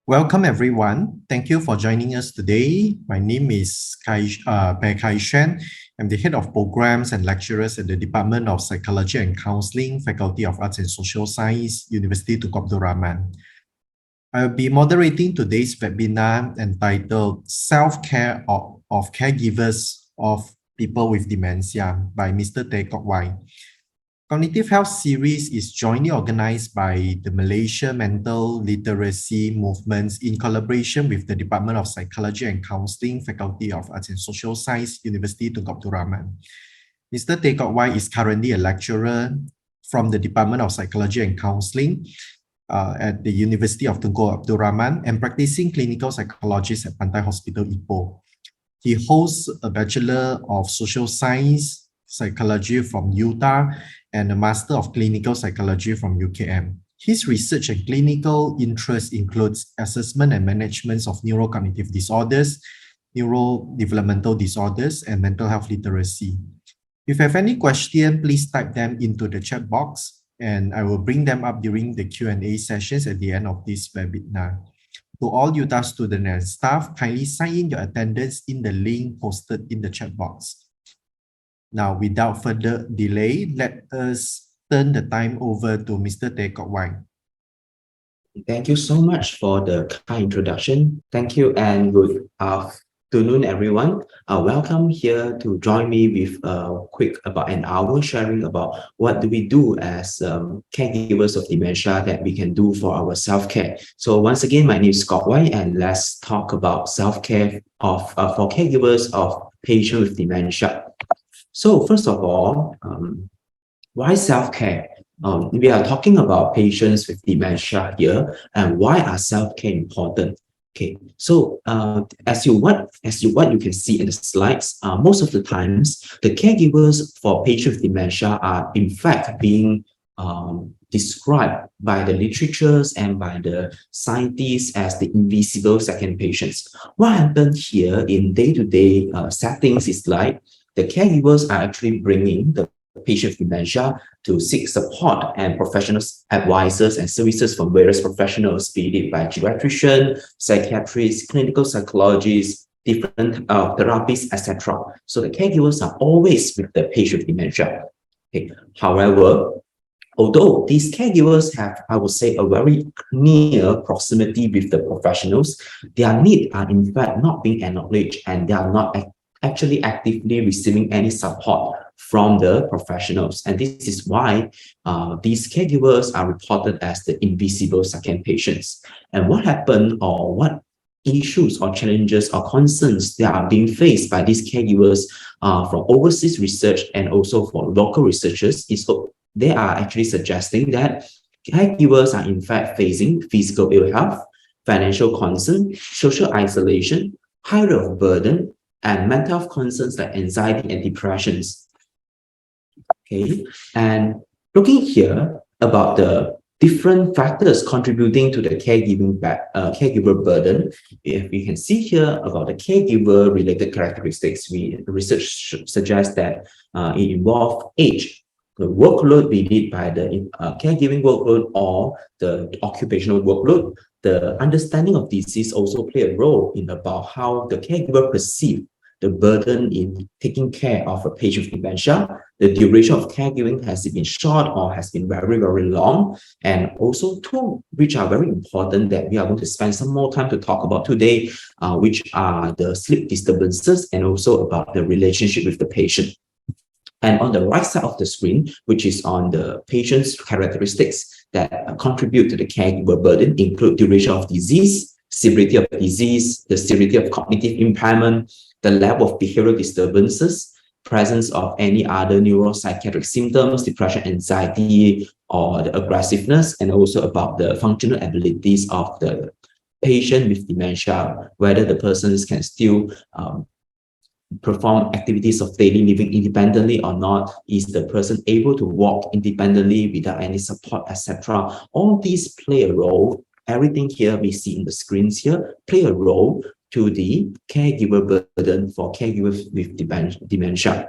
Welcome, everyone. Thank you for joining us today. My name is Kai Shen. I'm the head of programs and lecturers at the Department of Psychology and Counseling, Faculty of Arts and Social Science, University Tunku Abdul Rahman. I'll be moderating today's webinar entitled Self-Care of Caregivers of People with Dementia by Mr. Tay Kok Wai. Cognitive Health Series is jointly organized by the Malaysia Mental Literacy Movements in collaboration with the Department of Psychology and Counseling, Faculty of Arts and Social Science, University Tunku Abdul Rahman. Mr. Tay Kok Wai is currently a lecturer from the Department of Psychology and Counseling at the University of Tunku Abdul Rahman and practicing clinical psychologist at Pantai Hospital Ipoh. He holds a Bachelor of Social Science Psychology from Utah and a Master of Clinical Psychology from UKM. His research and clinical interest includes assessment and management of neurocognitive disorders, neurodevelopmental disorders, and mental health literacy. If you have any question, please type them into the chat box, and I will bring them up during the Q&A sessions at the end of this webinar. To all Utah students and staff, kindly sign in your attendance in the link posted in the chat box. Now, without further delay, let us turn the time over to Mr. Tay Kok Wai. Thank you so much for the kind introduction. Thank you and good afternoon, everyone. Welcome here to join me with quick about an hour sharing about what do we do as caregivers of dementia that we can do for our self-care. So once again, my name is Kok Wai, and let's talk about self-care for caregivers of patients with dementia. So first of all, why self-care? We are talking about patients with dementia here, and why are self-care important? Okay, so as what you can see in the slides, most of the times the caregivers for patients with dementia are in fact being described by the literatures and by the scientists as the invisible second patients. What happens here in day-to-day settings is like the caregivers are actually bringing the patient with dementia to seek support and professional advisors and services from various professionals, be it by geriatrician, psychiatrists, clinical psychologists, different therapists, etc. So the caregivers are always with the patient with dementia. Okay. However, although these caregivers have, I would say, a very near proximity with the professionals, their needs are in fact not being acknowledged, and they are not actually actively receiving any support from the professionals. And this is why these caregivers are reported as the invisible second patients. And what happened, or what issues or challenges or concerns that are being faced by these caregivers from overseas research and also for local researchers is they are actually suggesting that caregivers are in fact facing physical ill health, financial concern, social isolation, high rate of burden, and mental health concerns like anxiety and depressions. Okay, and looking here about the different factors contributing to the caregiver burden, if we can see here about the caregiver related characteristics, research suggests that it involves age, the workload be it by the caregiving workload or the occupational workload. The understanding of disease also play a role in about how the caregiver perceive the burden in taking care of a patient with dementia. The duration of caregiving has it been short or has been very, very long. And also two, which are very important that we are going to spend some more time to talk about today, which are the sleep disturbances and also about the relationship with the patient. And on the right side of the screen, which is on the patient's characteristics that contribute to the caregiver burden, include duration of disease, severity of disease, the severity of cognitive impairment, the level of behavioral disturbances, presence of any other neuropsychiatric symptoms, depression, anxiety, or the aggressiveness, and also about the functional abilities of the patient with dementia, whether the persons can still perform activities of daily living independently or not, is the person able to walk independently without any support, etc. All these play a role. Everything here we see in the screens here play a role to the caregiver burden for caregivers with dementia.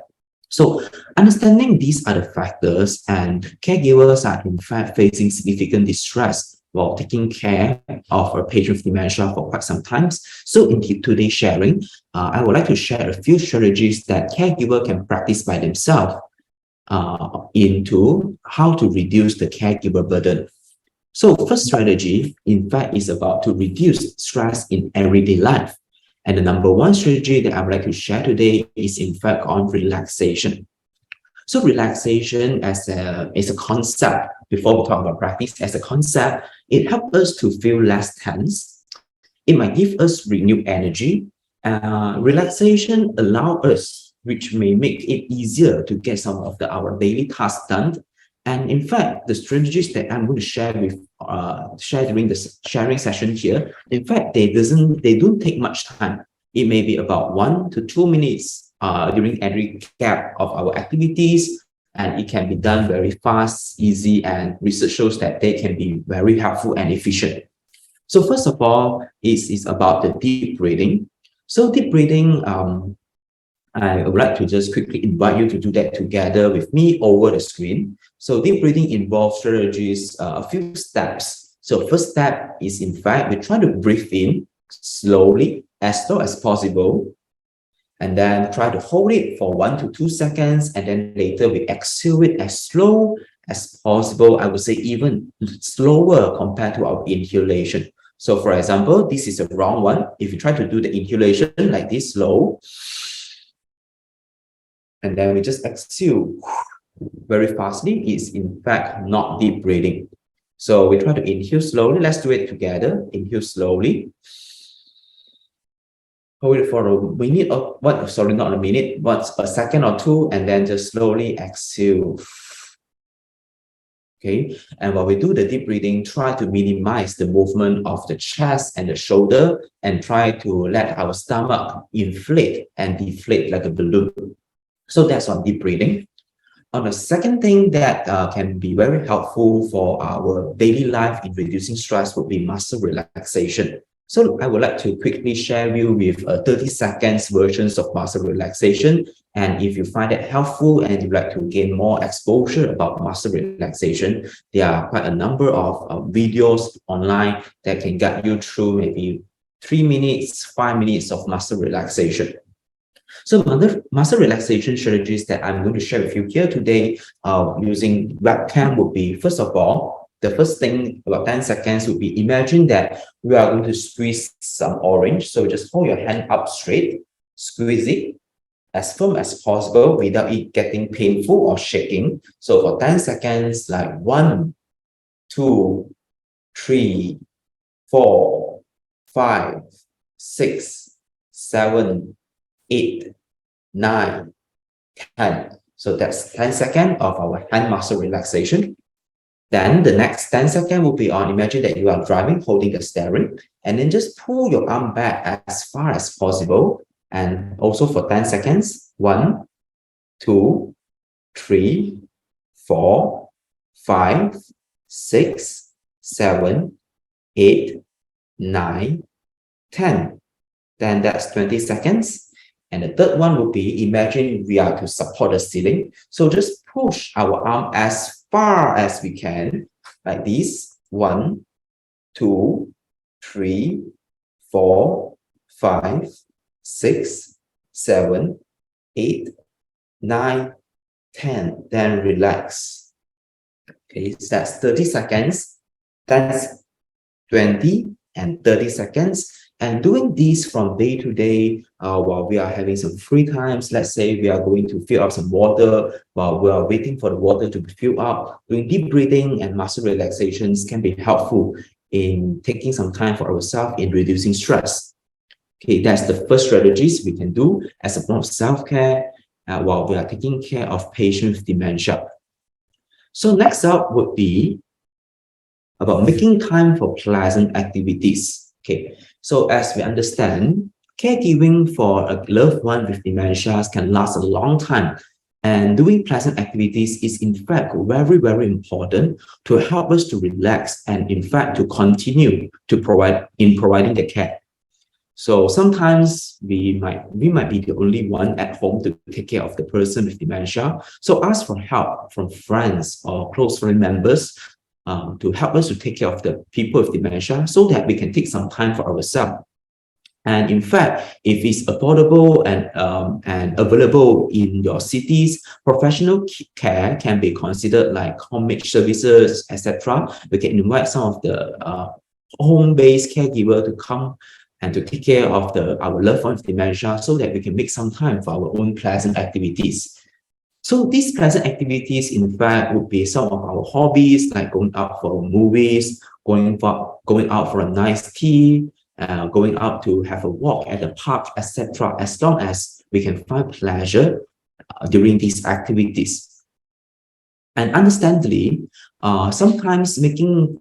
So understanding these other factors, and caregivers are in fact facing significant distress while taking care of a patient with dementia for quite some time. So in today's sharing, I would like to share a few strategies that caregiver can practice by themselves into how to reduce the caregiver burden. So first strategy, in fact, is about to reduce stress in everyday life. And the number one strategy that I would like to share today is in fact on relaxation. So relaxation as a concept, before we talk about practice, as a concept, it helps us to feel less tense. It might give us renewed energy. Relaxation allows us, which may make it easier to get some of our daily tasks done. And in fact, the strategies that I'm going to share during the sharing session here, in fact, they don't take much time. It may be about 1 to 2 minutes during every gap of our activities, and it can be done very fast, easy, and research shows that they can be very helpful and efficient. So first of all, is about the deep breathing. So deep breathing, I would like to just quickly invite you to do that together with me over the screen. So deep breathing involves strategies, a few steps. So first step is, in fact, we try to breathe in slowly, as slow as possible, and then try to hold it for 1 to 2 seconds, and then later we exhale it as slow as possible. I would say even slower compared to our inhalation. So for example, this is a wrong one. If you try to do the inhalation like this, slow, and then we just exhale very fastly, is in fact not deep breathing. So we try to inhale slowly. Let's do it together. Inhale slowly. Hold it for a minute or what? Sorry, not a minute, but a second or two, and then just slowly exhale. Okay, and while we do the deep breathing, try to minimize the movement of the chest and the shoulder, and try to let our stomach inflate and deflate like a balloon. So that's on deep breathing. On the second thing that can be very helpful for our daily life in reducing stress would be muscle relaxation. So I would like to quickly share you with 30 seconds versions of muscle relaxation. And if you find it helpful and you'd like to gain more exposure about muscle relaxation, there are quite a number of videos online that can guide you through maybe 3 minutes, 5 minutes of muscle relaxation. So muscle relaxation strategies that I'm going to share with you here today using webcam would be, first of all, the first thing about 10 seconds would be, imagine that we are going to squeeze some orange. So just hold your hand up straight, squeeze it as firm as possible without it getting painful or shaking. So for 10 seconds, like 1, 2, 3, 4, 5, 6, 7, 8, 9, 10. So that's 10 seconds of our hand muscle relaxation. Then the next 10 seconds will be on, imagine that you are driving, holding the steering, and then just pull your arm back as far as possible. And also for 10 seconds, 1, 2, 3, 4, 5, 6, 7, 8, 9, 10. Then that's 20 seconds. And the third one would be, imagine we are to support the ceiling. So just push our arm as far as we can, like this. 1, 2, 3, 4, 5, 6, 7, 8, 9, 10. Then relax. Okay, so that's 30 seconds. That's 20 and 30 seconds. And doing this from day to day while we are having some free times. Let's say we are going to fill up some water while we are waiting for the water to be filled up. Doing deep breathing and muscle relaxations can be helpful in taking some time for ourselves in reducing stress. Okay, that's the first strategies we can do as a form of self-care while we are taking care of patients with dementia. So next up would be about making time for pleasant activities. Okay, so as we understand, caregiving for a loved one with dementia can last a long time. And doing pleasant activities is in fact very, very important to help us to relax and in fact to continue to providing the care. So sometimes we might be the only one at home to take care of the person with dementia. So ask for help from friends or close family members to help us to take care of the people with dementia so that we can take some time for ourselves. And in fact, if it's affordable and available in your cities, professional care can be considered like homage services, etc. We can invite some of the home-based caregiver to come and to take care of our loved ones with dementia so that we can make some time for our own pleasant activities. So these pleasant activities, in fact, would be some of our hobbies, like going out for movies, going out for a nice tea, going out to have a walk at the park, etc. As long as we can find pleasure during these activities. And understandably, sometimes making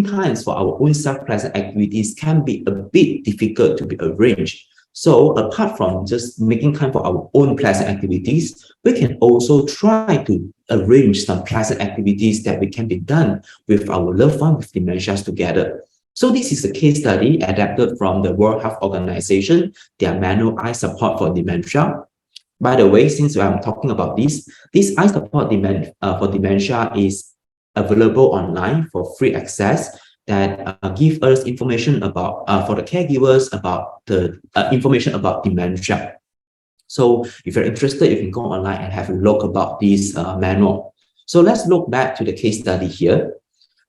times for our own self-pleasant activities can be a bit difficult to be arranged. So apart from just making time for our own pleasant activities, we can also try to arrange some pleasant activities that we can be done with our loved one with dementias together. So this is a case study adapted from the World Health Organization, their manual eye support for dementia. By the way, since I'm talking about this eye support for dementia is available online for free access that give us information about, for the caregivers, about the information about dementia. So if you're interested, you can go online and have a look about this manual. So let's look back to the case study here.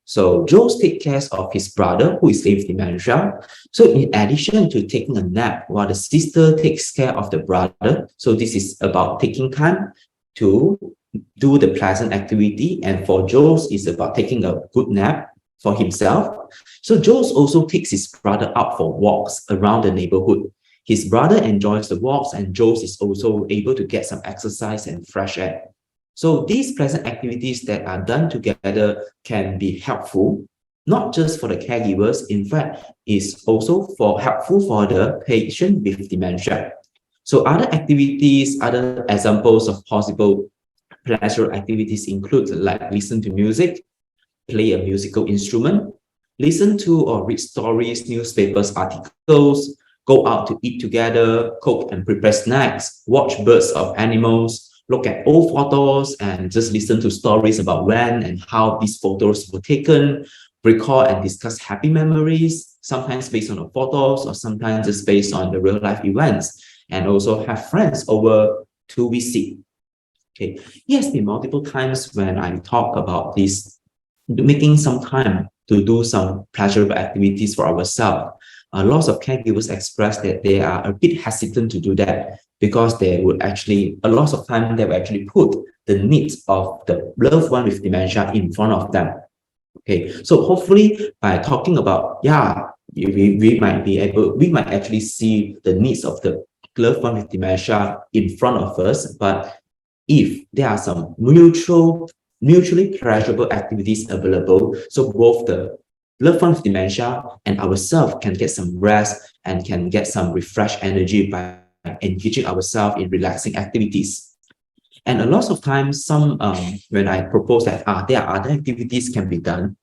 So Joe takes care of his brother who is with dementia. So in addition to taking a nap while the sister takes care of the brother, so this is about taking time to do the pleasant activity. And for Joe's, it's about taking a good nap for himself. So Joe's also takes his brother out for walks around the neighborhood. His brother enjoys the walks and Joe's is also able to get some exercise and fresh air. So these pleasant activities that are done together can be helpful, not just for the caregivers, in fact, it's also helpful for the patient with dementia. So other activities, other examples of possible pleasurable activities include like listen to music, play a musical instrument, listen to or read stories, newspapers, articles, go out to eat together, cook and prepare snacks, watch birds of animals, look at old photos and just listen to stories about when and how these photos were taken, recall and discuss happy memories, sometimes based on the photos or sometimes just based on the real life events, and also have friends over to visit. Okay, it has been multiple times when I talk about this, making some time to do some pleasurable activities for ourselves. Lots of caregivers express that they are a bit hesitant to do that because they would actually, a lot of time, they will actually put the needs of the loved one with dementia in front of them. Okay, so hopefully by talking about, we might actually see the needs of the loved one with dementia in front of us, but if there are some mutually pleasurable activities available, so both the loved one with dementia and ourselves can get some rest and can get some refreshed energy by engaging ourselves in relaxing activities. And a lot of times, when I propose that there are other activities can be done,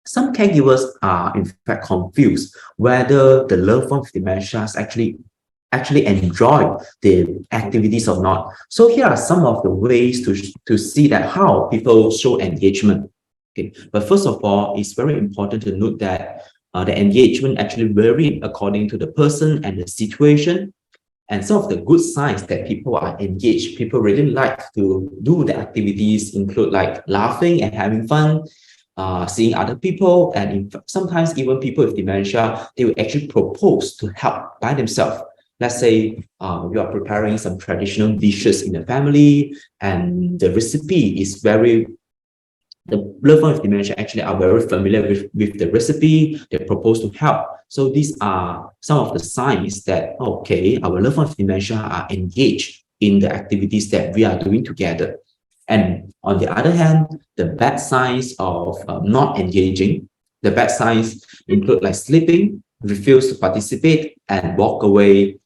some caregivers are in fact confused whether the loved one with dementia actually enjoy the activities or not. So here are some of the ways to see that how people show engagement. Okay, but first of all, it's very important to note that the engagement actually vary according to the person and the situation. And some of the good signs that people are engaged, people really like to do the activities include like laughing and having fun, seeing other people, and sometimes even people with dementia, they will actually propose to help by themselves. Let's say you are preparing some traditional dishes in the family and the recipe is the loved one with dementia actually are very familiar with the recipe, they propose to help. So these are some of the signs that, okay, our loved one with dementia are engaged in the activities that we are doing together. And on the other hand, the bad signs of not engaging, the bad signs include like sleeping, refuse to participate, and walk away,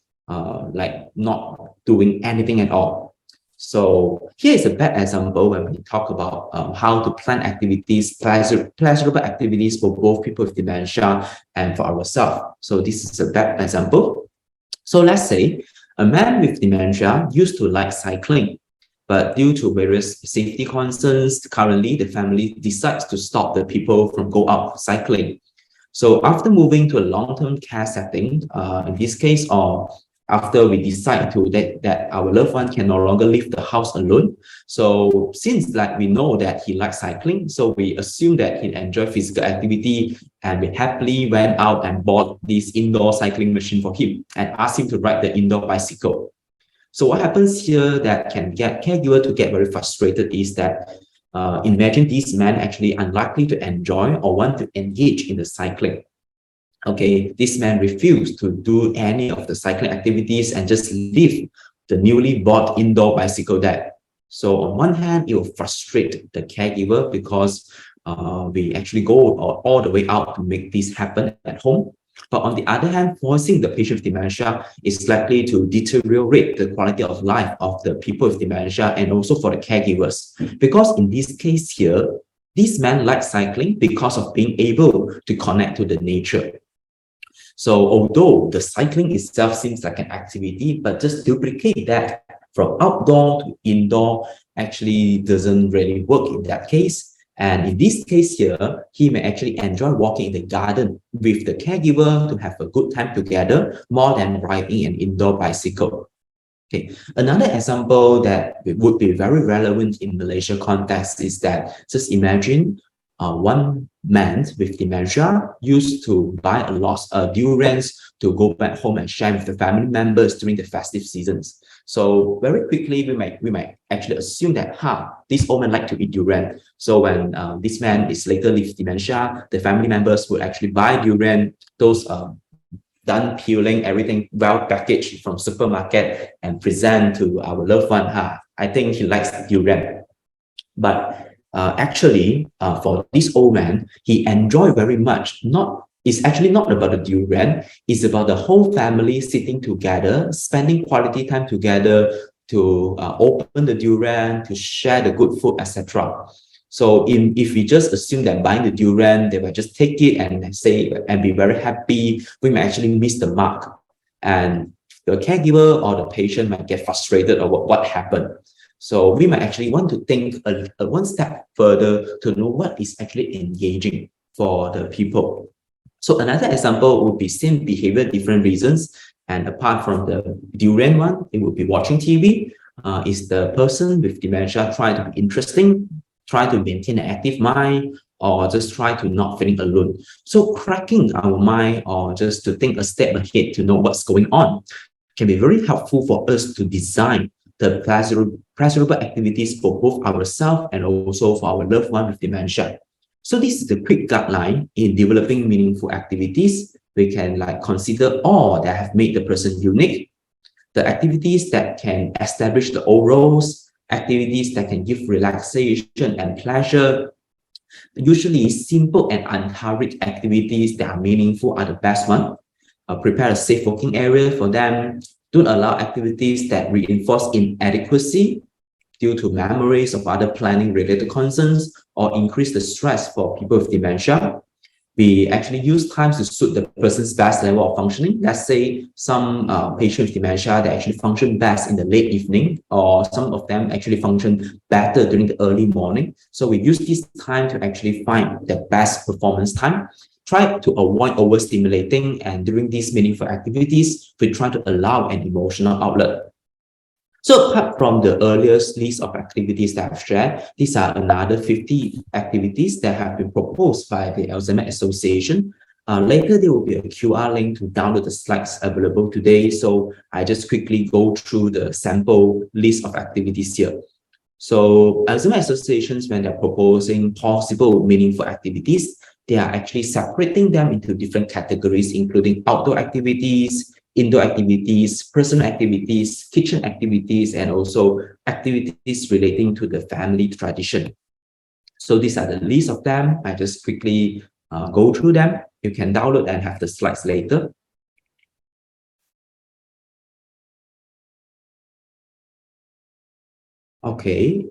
like not doing anything at all. So here is a bad example when we talk about how to plan activities, pleasurable activities for both people with dementia and for ourselves. So this is a bad example. So let's say a man with dementia used to like cycling, But due to various safety concerns, currently the family decides to stop the people from go out cycling. So after moving to a long-term care setting, in this case, or after we decide to that our loved one can no longer leave the house alone. So since like we know that he likes cycling, so we assume that he enjoy physical activity, and we happily went out and bought this indoor cycling machine for him and asked him to ride the indoor bicycle. So what happens here that can get caregiver to get very frustrated is that imagine this man actually unlikely to enjoy or want to engage in the cycling. Okay, this man refused to do any of the cycling activities and just leave the newly bought indoor bicycle there. So on one hand, it will frustrate the caregiver because we actually go all the way out to make this happen at home. But on the other hand, forcing the patient with dementia is likely to deteriorate the quality of life of the people with dementia and also for the caregivers. Because in this case here, this man likes cycling because of being able to connect to the nature. So although the cycling itself seems like an activity, but just duplicate that from outdoor to indoor actually doesn't really work in that case. And in this case here, he may actually enjoy walking in the garden with the caregiver to have a good time together more than riding an indoor bicycle. Okay, another example that would be very relevant in Malaysia context is that just imagine one man with dementia used to buy a lot of durians to go back home and share with the family members during the festive seasons. So very quickly, we might actually assume that, this old man like to eat durian. So when this man is later with dementia, the family members would actually buy durian, those done peeling, everything well packaged from supermarket and present to our loved one. I think he likes durian. But actually, for this old man, he enjoyed very much. It's actually not about the durian. It's about the whole family sitting together, spending quality time together to open the durian, to share the good food, etc. So if we just assume that buying the durian, they will just take it and say and be very happy, we may actually miss the mark. And the caregiver or the patient might get frustrated about what happened. So we might actually want to think one step further to know what is actually engaging for the people. So another example would be same behavior, different reasons. And apart from the durian one, it would be watching TV. Is the person with dementia trying to be interesting, try to maintain an active mind, or just try to not feeling alone? So cracking our mind or just to think a step ahead to know what's going on can be very helpful for us to design the pleasurable activities for both ourselves and also for our loved one with dementia. So this is the quick guideline in developing meaningful activities. We can consider all that have made the person unique, the activities that can establish the old roles, activities that can give relaxation and pleasure. Usually simple and unhurried activities that are meaningful are the best one. Prepare a safe working area for them. Don't allow activities that reinforce inadequacy due to memories of other planning related concerns or increase the stress for people with dementia. We actually use times to suit the person's best level of functioning. Let's say some patients with dementia, they actually function best in the late evening, or some of them actually function better during the early morning. So we use this time to actually find the best performance time. Try to avoid overstimulating, and during these meaningful activities, we try to allow an emotional outlet. So apart from the earliest list of activities that I've shared, these are another 50 activities that have been proposed by the Alzheimer's Association. Later, there will be a QR link to download the slides available today. So I just quickly go through the sample list of activities here. So Alzheimer's associations, when they're proposing possible meaningful activities, they are actually separating them into different categories, including outdoor activities, indoor activities, personal activities, kitchen activities, and also activities relating to the family tradition. So these are the list of them. I just quickly go through them. You can download and have the slides later. Okay.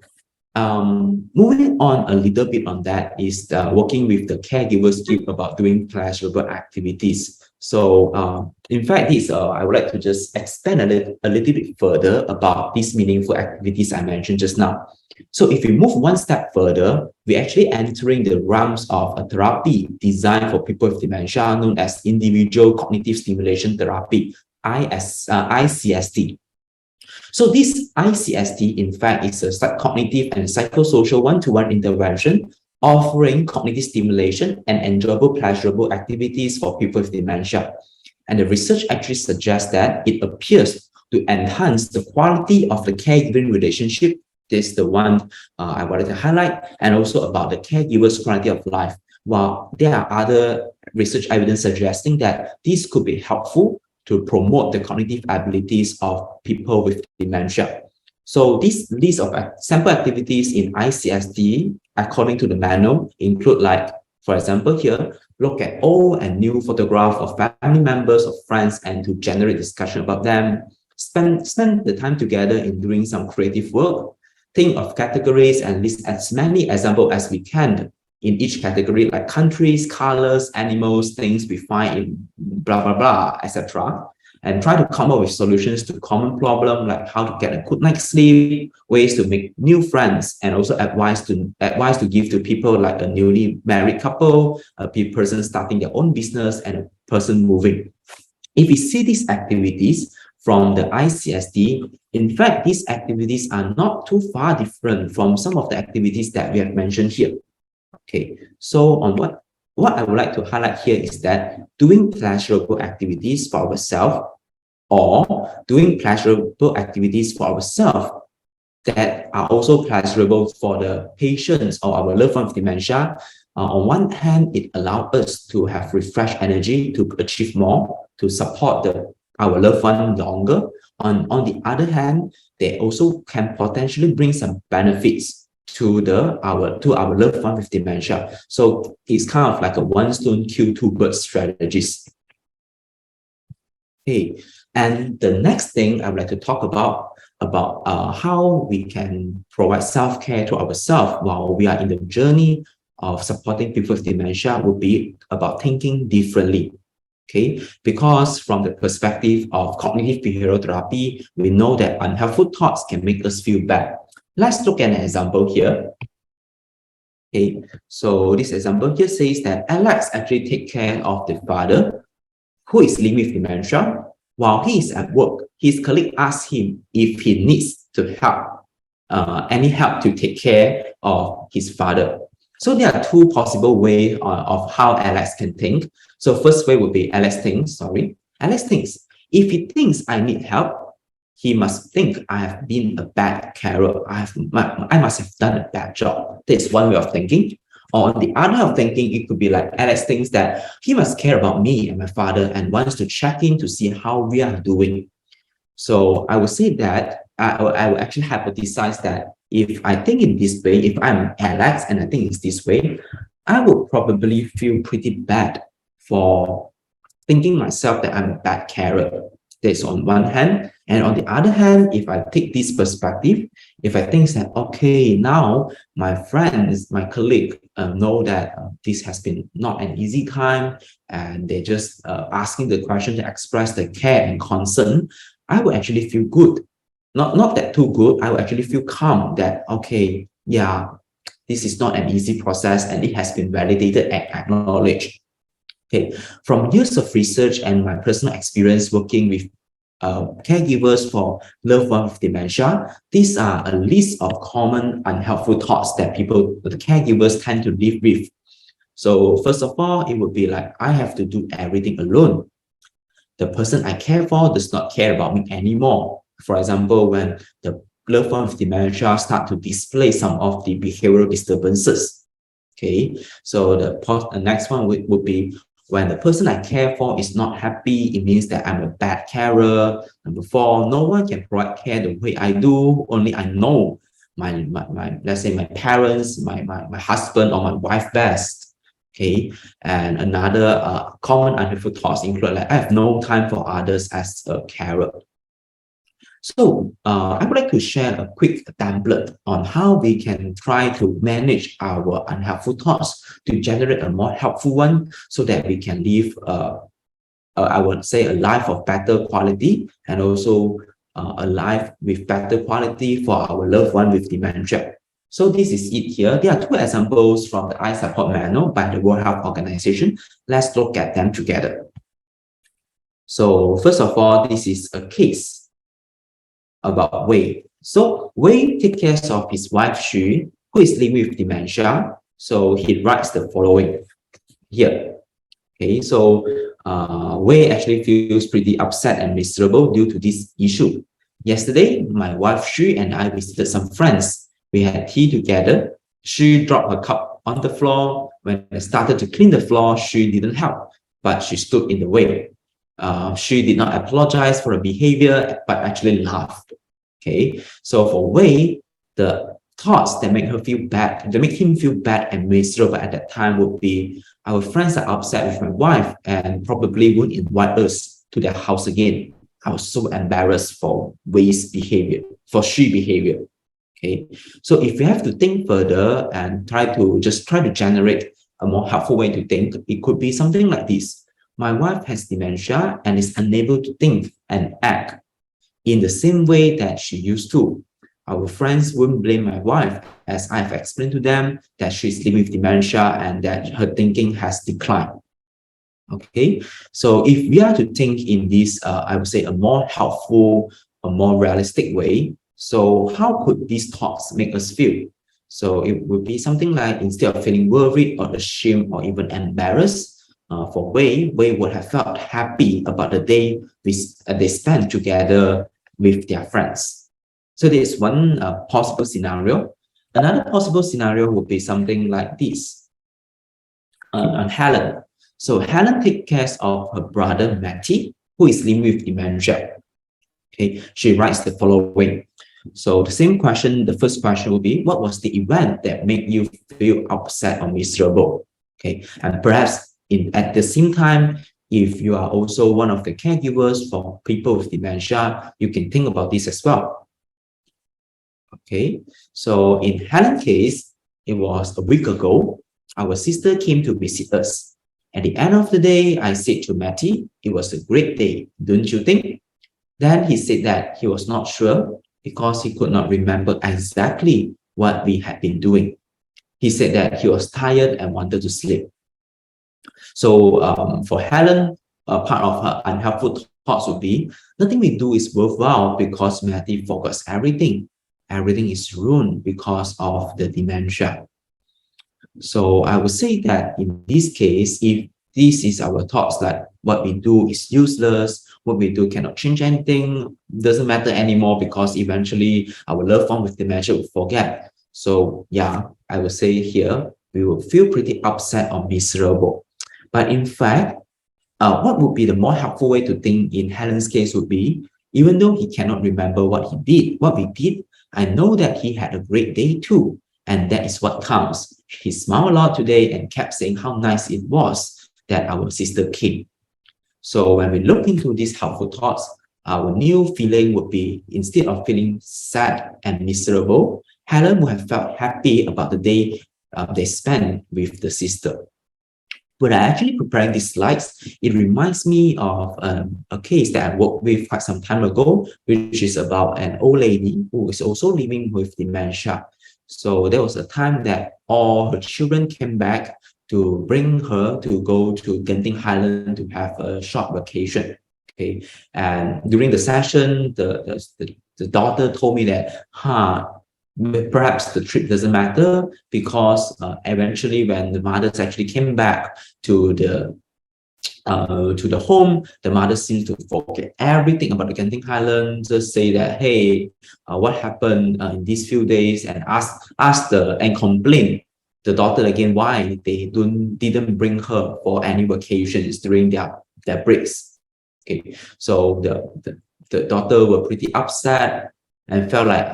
Moving on a little bit on that is working with the caregivers group about doing pleasurable activities. So in fact, I would like to just expand a little bit further about these meaningful activities I mentioned just now. So if we move one step further, we're actually entering the realms of a therapy designed for people with dementia known as individual cognitive stimulation therapy, ICST. So this ICST, in fact, is a cognitive and psychosocial one-to-one intervention offering cognitive stimulation and enjoyable, pleasurable activities for people with dementia. And the research actually suggests that it appears to enhance the quality of the caregiving relationship. This is the one I wanted to highlight, and also about the caregiver's quality of life. While there are other research evidence suggesting that this could be helpful to promote the cognitive abilities of people with dementia. So this list of sample activities in ICSD, according to the manual, include like, for example, here, look at old and new photographs of family members, of friends, and to generate discussion about them. Spend the time together in doing some creative work. Think of categories and list as many examples as we can in each category, like countries, colors, animals, things we find in blah, blah, blah, etc. And try to come up with solutions to common problems, like how to get a good night's sleep, ways to make new friends, and also advice to give to people like a newly married couple, a person starting their own business, and a person moving. If we see these activities from the ICSD, in fact, these activities are not too far different from some of the activities that we have mentioned here. Okay, so on what I would like to highlight here is that doing pleasurable activities for ourselves or doing pleasurable activities for ourselves that are also pleasurable for the patients or our loved one with dementia. On one hand, it allows us to have refreshed energy to achieve more, to support our loved one longer. On the other hand, they also can potentially bring some benefits to our loved one with dementia. So it's kind of like a one stone kill two birds strategies. Okay, and the next thing I would like to talk about how we can provide self-care to ourselves while we are in the journey of supporting people with dementia would be about thinking differently. Okay, because from the perspective of cognitive behavioral therapy, we know that unhelpful thoughts can make us feel bad. Let's look at an example here. Okay, so this example here says that Alex actually take care of the father who is living with dementia. While he is at work, his colleague asks him if he needs to any help to take care of his father. So there are two possible ways of how Alex can think. So first way would be Alex thinks, if he thinks I need help, he must think I have been a bad carer. I must have done a bad job. That is one way of thinking. Or on the other way of thinking, it could be like Alex thinks that he must care about me and my father and wants to check in to see how we are doing. So I would say that I would actually hypothesize that if I think in this way, if I'm Alex and I think it's this way, I would probably feel pretty bad for thinking myself that I'm a bad carer. That's on one hand. And on the other hand, if I take this perspective, if I think that, okay, now my friends, my colleague know that this has been not an easy time and they're just asking the question to express their care and concern, I will actually feel good. Not that too good. I will actually feel calm that, okay, yeah, this is not an easy process and it has been validated and acknowledged. Okay, from years of research and my personal experience working with caregivers for loved ones with dementia, these are a list of common unhelpful thoughts that the caregivers tend to live with. So first of all, it would be like, I have to do everything alone. The person I care for does not care about me anymore. For example, when the loved one with dementia start to display some of the behavioral disturbances. Okay, so the next one would be when the person I care for is not happy, it means that I'm a bad carer. Number 4, no one can provide care the way I do. Only I know my let's say my parents, my husband or my wife best. Okay, and another common unhelpful thoughts include like I have no time for others as a carer. So I would like to share a quick template on how we can try to manage our unhelpful thoughts to generate a more helpful one so that we can live I would say a life of better quality, and also a life with better quality for our loved one with dementia. So this is it here. There are two examples from the eye support manual by the World Health Organization. Let's look at them together. So first of all, this is a case about Wei. So Wei takes care of his wife Xu, who is living with dementia. So he writes the following here. Okay, so Wei actually feels pretty upset and miserable due to this issue. Yesterday, my wife Xu and I visited some friends. We had tea together. Xu dropped her cup on the floor. When I started to clean the floor, Xu didn't help, but she stood in the way. She did not apologize for her behavior, but actually laughed. Okay, so for Wei, the thoughts that make him feel bad and miserable at that time would be, our friends are upset with my wife and probably won't invite us to their house again. I was so embarrassed for Wei's behavior, for Xu behavior. Okay, so if you have to think further and try to generate a more helpful way to think, it could be something like this. My wife has dementia and is unable to think and act in the same way that she used to. Our friends wouldn't blame my wife, as I've explained to them that she's living with dementia and that her thinking has declined. Okay, so if we are to think in this, I would say a more helpful, a more realistic way, so how could these thoughts make us feel? So it would be something like, instead of feeling worried or ashamed or even embarrassed, for Wei would have felt happy about the day they spent together with their friends. So this is one possible scenario. Another possible scenario would be something like this. On Helen. So Helen takes care of her brother Matty, who is living with dementia. Okay, she writes the following. So the same question, the first question will be, what was the event that made you feel upset or miserable? Okay, and perhaps at the same time, if you are also one of the caregivers for people with dementia, you can think about this as well. Okay, so in Helen's case, it was a week ago. Our sister came to visit us. At the end of the day, I said to Matty, it was a great day, don't you think? Then he said that he was not sure because he could not remember exactly what we had been doing. He said that he was tired and wanted to sleep. So for Helen, part of her unhelpful thoughts would be, nothing we do is worthwhile because Matty forgets everything. Everything is ruined because of the dementia. So I would say that in this case, if this is our thoughts that what we do is useless, what we do cannot change anything, doesn't matter anymore because eventually our loved one with dementia will forget. So yeah, I would say here, we will feel pretty upset or miserable. But in fact, what would be the more helpful way to think in Helen's case would be, even though he cannot remember what we did, I know that he had a great day too. And that is what counts. He smiled a lot today and kept saying how nice it was that our sister came. So when we look into these helpful thoughts, our new feeling would be, instead of feeling sad and miserable, Helen would have felt happy about the day they spent with the sister. When I actually preparing these slides, it reminds me of a case that I worked with quite some time ago, which is about an old lady who is also living with dementia. So there was a time that all her children came back to bring her to go to Genting Highland to have a short vacation. Okay, and during the session, the daughter told me that, perhaps the trip doesn't matter because eventually when the mothers actually came back to the home, the mother seems to forget everything about the Genting Highlands, just say that, hey, what happened in these few days, and and complain the daughter again why they didn't bring her for any vacations during their breaks. Okay, so the daughter were pretty upset and felt like,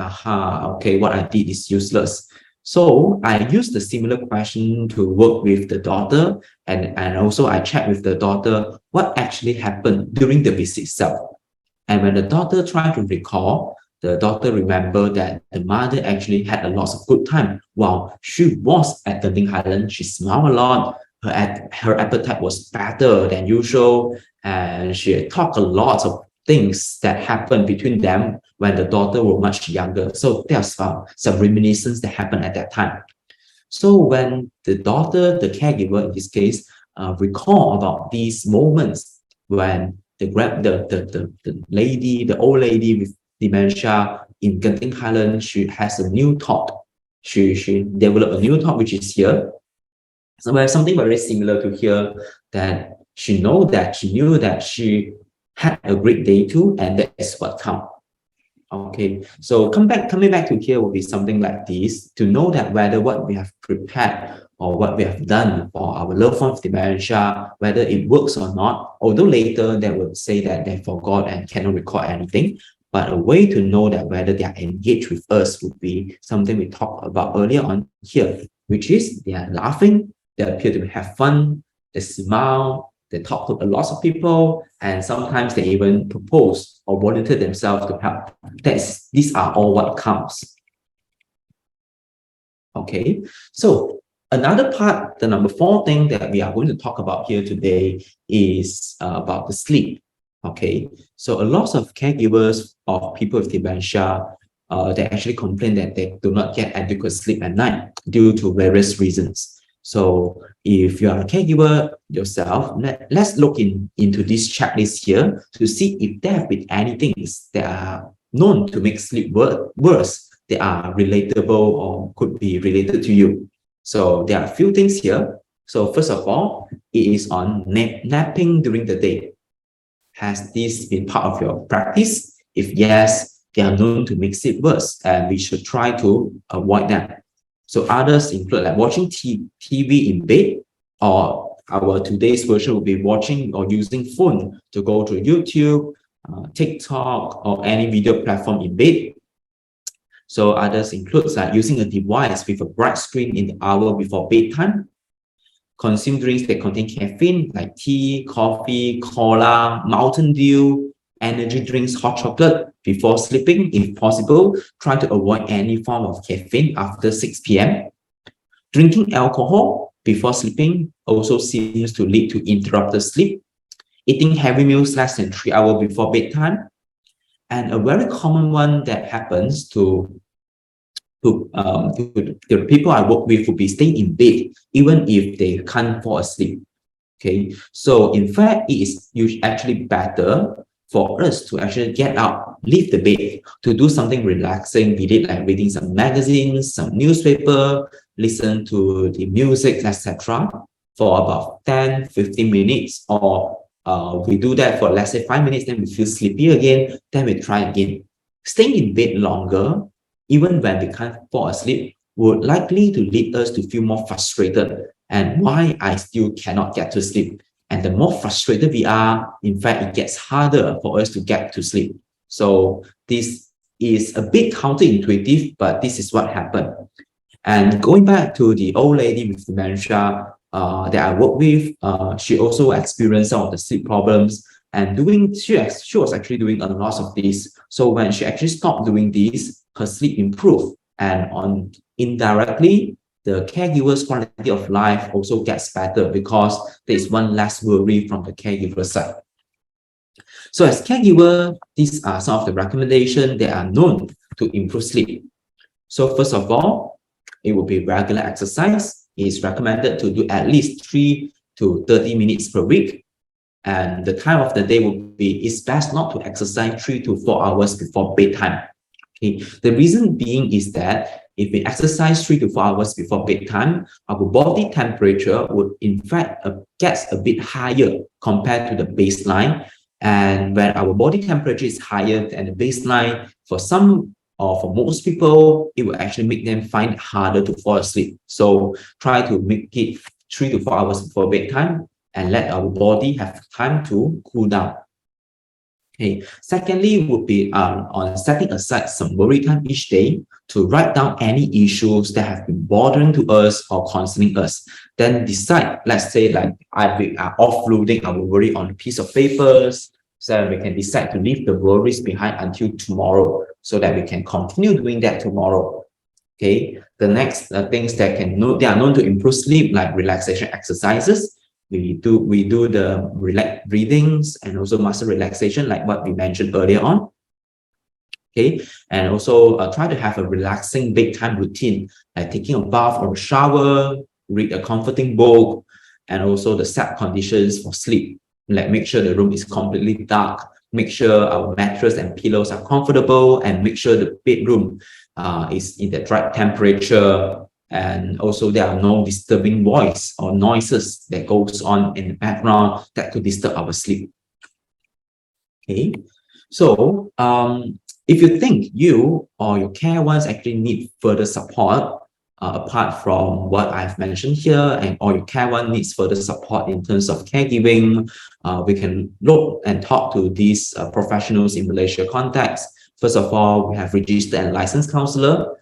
okay, what I did is useless. So I used the similar question to work with the daughter, and also I checked with the daughter what actually happened during the visit itself. And when the daughter tried to recall, the daughter remembered that the mother actually had a lot of good time while she was at Genting Highland. She smiled a lot. Her appetite was better than usual, and she talked a lot of things that happened between them when the daughter were much younger. So there's some reminiscence that happened at that time. So when the daughter, the caregiver in this case, recall about these moments when the old lady with dementia in Genting Highland, she has a new thought. She developed a new thought, which is here. So we have something very similar to here, that she knew that she had a great day too, and that is what counts. Okay, so coming back to here will be something like this, to know that whether what we have prepared or what we have done for our loved one with dementia, whether it works or not, although later they would say that they forgot and cannot recall anything, but a way to know that whether they are engaged with us would be something we talked about earlier on here, which is they are laughing, they appear to have fun, they smile, they talk to a lot of people, and sometimes they even propose or volunteer themselves to help. These are all what counts. Okay, so another part, the number 4 thing that we are going to talk about here today is about the sleep. Okay, so a lot of caregivers of people with dementia, they actually complain that they do not get adequate sleep at night due to various reasons. So if you are a caregiver yourself, let's look into this checklist here to see if there have been any things that are known to make sleep worse, that are relatable or could be related to you. So there are a few things here. So first of all, it is on napping during the day. Has this been part of your practice? If yes, they are known to make sleep worse, and we should try to avoid that. So others include like watching TV in bed, or our today's version will be watching or using phone to go to YouTube, TikTok, or any video platform in bed. So others include like using a device with a bright screen in the hour before bedtime, consume drinks that contain caffeine like tea, coffee, cola, Mountain Dew, energy drinks, hot chocolate before sleeping. If possible, try to avoid any form of caffeine after 6 p.m. Drinking alcohol before sleeping also seems to lead to interrupted sleep. Eating heavy meals less than 3 hours before bedtime. And a very common one that happens to the people I work with would be staying in bed even if they can't fall asleep. Okay, so in fact, it is actually better for us to actually get out, leave the bed, to do something relaxing, be it like reading some magazines, some newspaper, listen to the music, etc. for about 10, 15 minutes, or we do that for let's say 5 minutes, then we feel sleepy again, then we try again. Staying in bed longer, even when we can't fall asleep, would likely to lead us to feel more frustrated and why I still cannot get to sleep. And the more frustrated we are, in fact, it gets harder for us to get to sleep. So this is a bit counterintuitive, but this is what happened. And going back to the old lady with dementia that I work with, she also experienced some of the sleep problems, and she was actually doing a lot of this. So when she actually stopped doing this, her sleep improved, and indirectly, the caregiver's quality of life also gets better because there is one less worry from the caregiver side. So as caregiver, these are some of the recommendations that are known to improve sleep. So first of all, it will be regular exercise. It is recommended to do at least 3 to 30 minutes per week. And the time of the day would be, it's best not to exercise 3 to 4 hours before bedtime. Okay. The reason being is that if we exercise 3 to 4 hours before bedtime, our body temperature would in fact gets a bit higher compared to the baseline. And when our body temperature is higher than the baseline, for some or for most people, it will actually make them find it harder to fall asleep. So try to make it 3 to 4 hours before bedtime and let our body have time to cool down. Okay. Secondly, would be on setting aside some worry time each day to write down any issues that have been bothering to us or concerning us. Then decide, let's say like we are offloading our worry on a piece of papers, so we can decide to leave the worries behind until tomorrow so that we can continue doing that tomorrow. Okay. The next things that they are known to improve sleep, like relaxation exercises. We do the breathings and also muscle relaxation, like what we mentioned earlier on. Okay, and also try to have a relaxing bedtime routine, like taking a bath or a shower, read a comforting book, and also the set conditions for sleep. Like make sure the room is completely dark, make sure our mattress and pillows are comfortable, and make sure the bedroom is in the right temperature. And also there are no disturbing voice or noises that goes on in the background that could disturb our sleep. Okay, so if you think you or your care ones actually need further support, apart from what I've mentioned here, and or your care one needs further support in terms of caregiving, we can look and talk to these professionals in Malaysia context. First of all, we have registered and licensed counselor.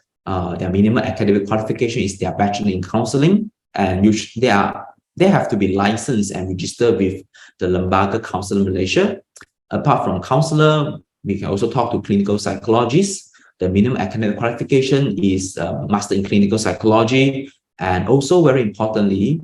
Their minimum academic qualification is their bachelor in counseling, and they have to be licensed and registered with the Lembaga Counsellor Malaysia. Apart from counselor, we can also talk to clinical psychologists. The minimum academic qualification is Master in Clinical Psychology. And also, very importantly,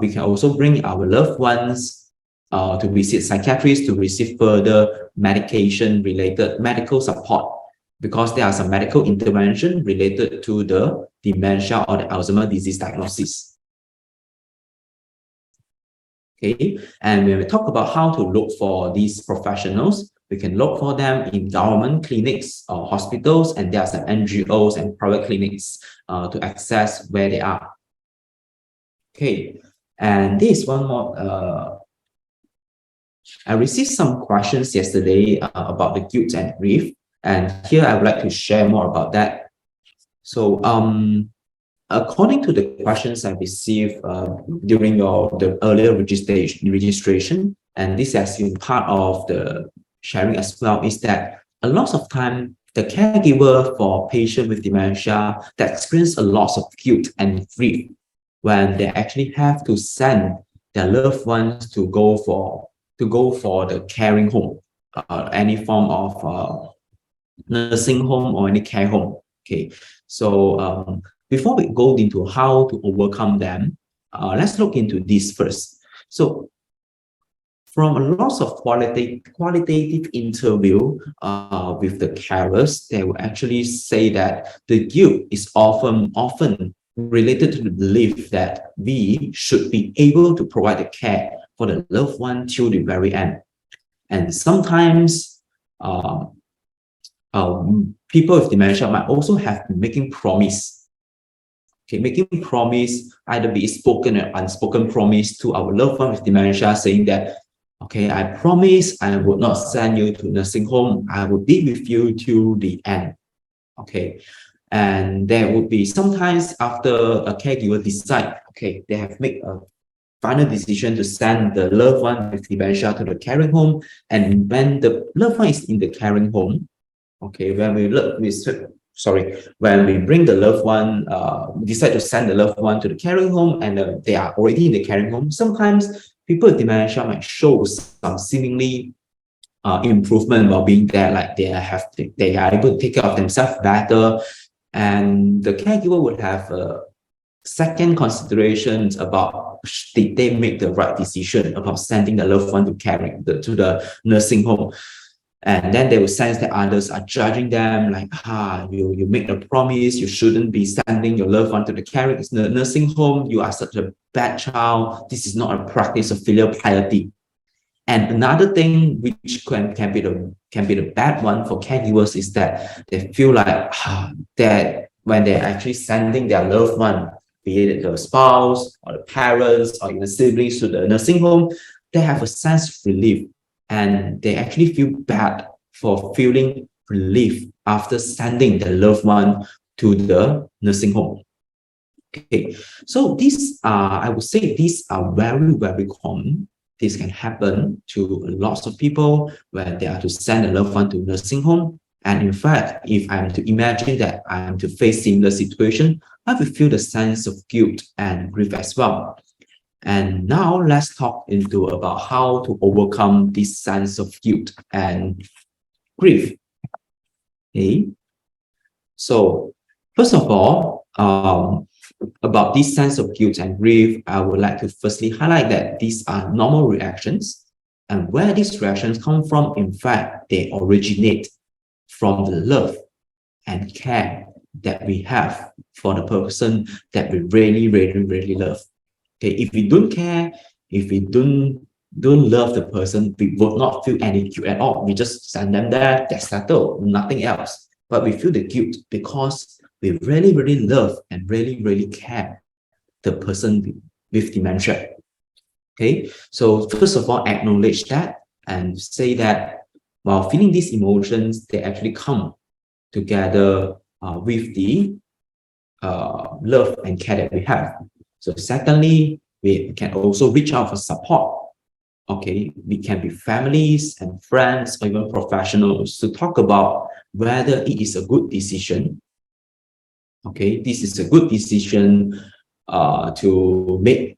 we can also bring our loved ones to visit psychiatrists to receive further medication-related medical support, because there are some medical intervention related to the dementia or the Alzheimer's disease diagnosis. Okay, and when we talk about how to look for these professionals, we can look for them in government clinics or hospitals, and there are some NGOs and private clinics to access where they are. Okay, and this is one more. I received some questions yesterday about the guilt and grief, and here I would like to share more about that. So, according to the questions I received during the earlier registration, and this has been part of the sharing as well, is that a lot of time the caregiver for patient with dementia that experience a lot of guilt and grief when they actually have to send their loved ones to go for the caring home, any form of nursing home or any care home. Okay, so before we go into how to overcome them, let's look into this first. So from a lot of qualitative interview with the carers, they will actually say that the guilt is often related to the belief that we should be able to provide the care for the loved one till the very end. And sometimes people with dementia might also have been making promise. Okay, making promise, either be spoken or unspoken promise to our loved one with dementia, saying that, okay, I promise I would not send you to nursing home. I will be with you till the end. Okay, and there would be sometimes after a caregiver decide, okay, they have made a final decision to send the loved one with dementia to the caring home, and when the loved one is in the caring home, okay, when we bring the loved one, decide to send the loved one to the caring home, and they are already in the caring home, sometimes people with dementia might show some seemingly improvement while being there, like they are able to take care of themselves better, and the caregiver would have second considerations about did they make the right decision about sending the loved one to the nursing home. And then they will sense that others are judging them, like, you make a promise, you shouldn't be sending your loved one to the nursing home, you are such a bad child, this is not a practice of filial piety. And another thing which can be the bad one for caregivers is that they feel like that when they're actually sending their loved one, be it the spouse or the parents or even siblings, to the nursing home, they have a sense of relief, and they actually feel bad for feeling relief after sending their loved one to the nursing home. Okay, so I would say these are very, very common. This can happen to lots of people when they are to send a loved one to nursing home. And in fact, if I'm to imagine that I am to face similar situation, I will feel the sense of guilt and grief as well. And now let's talk into about how to overcome this sense of guilt and grief. Okay. So first of all, About this sense of guilt and grief, I would like to firstly highlight that these are normal reactions, and where these reactions come from, in fact, they originate from the love and care that we have for the person that we really, really, really love. Okay, if we don't care, if we don't love the person, we will not feel any guilt at all. We just send them there, they're settled, nothing else. But we feel the guilt because we really, really love and really, really care the person with dementia. Okay, so first of all, acknowledge that and say that while feeling these emotions, they actually come together with the love and care that we have. So secondly, we can also reach out for support. Okay, we can be families and friends or even professionals to talk about whether it is a good decision. Okay, this is a good decision to make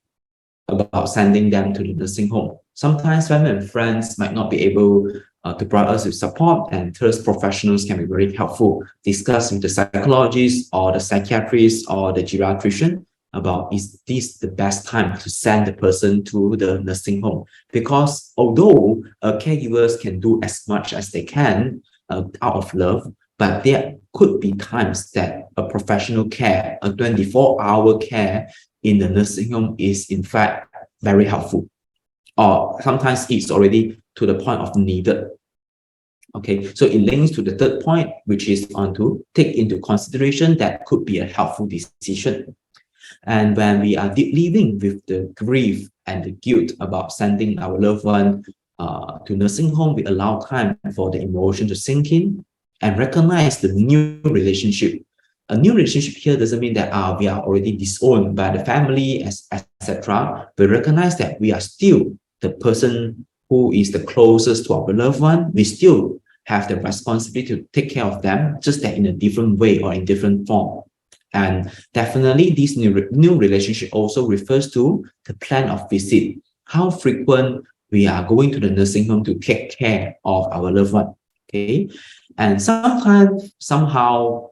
about sending them to the nursing home. Sometimes family and friends might not be able to provide us with support, and thus professionals can be very helpful. Discuss with the psychologist or the psychiatrist or the geriatrician about is this the best time to send the person to the nursing home? Because although caregivers can do as much as they can out of love, but there could be times that a professional care, a 24-hour care in the nursing home is in fact very helpful, or sometimes it's already to the point of needed. Okay, so it links to the third point, which is on to take into consideration that could be a helpful decision. And when we are living with the grief and the guilt about sending our loved one to nursing home, we allow time for the emotion to sink in and recognize the new relationship. A new relationship here doesn't mean that we are already disowned by the family, etc. We recognize that we are still the person who is the closest to our loved one. We still have the responsibility to take care of them, just that in a different way or in different form. And definitely this new relationship also refers to the plan of visit, how frequent we are going to the nursing home to take care of our loved one. Okay, and sometimes somehow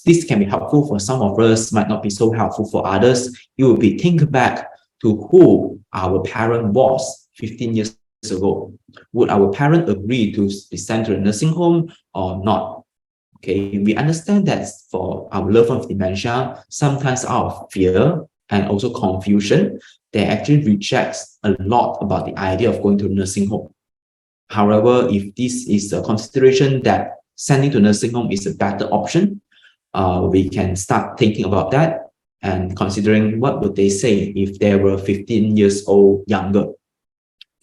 this can be helpful for some of us, might not be so helpful for others. You will be think back to who our parent was 15 years ago. Would our parent agree to be sent to the nursing home or not? Okay, we understand that for our loved one with dementia, sometimes out of fear and also confusion, they actually rejects a lot about the idea of going to a nursing home. However, if this is a consideration that sending to nursing home is a better option, we can start thinking about that and considering what would they say if they were 15 years old younger.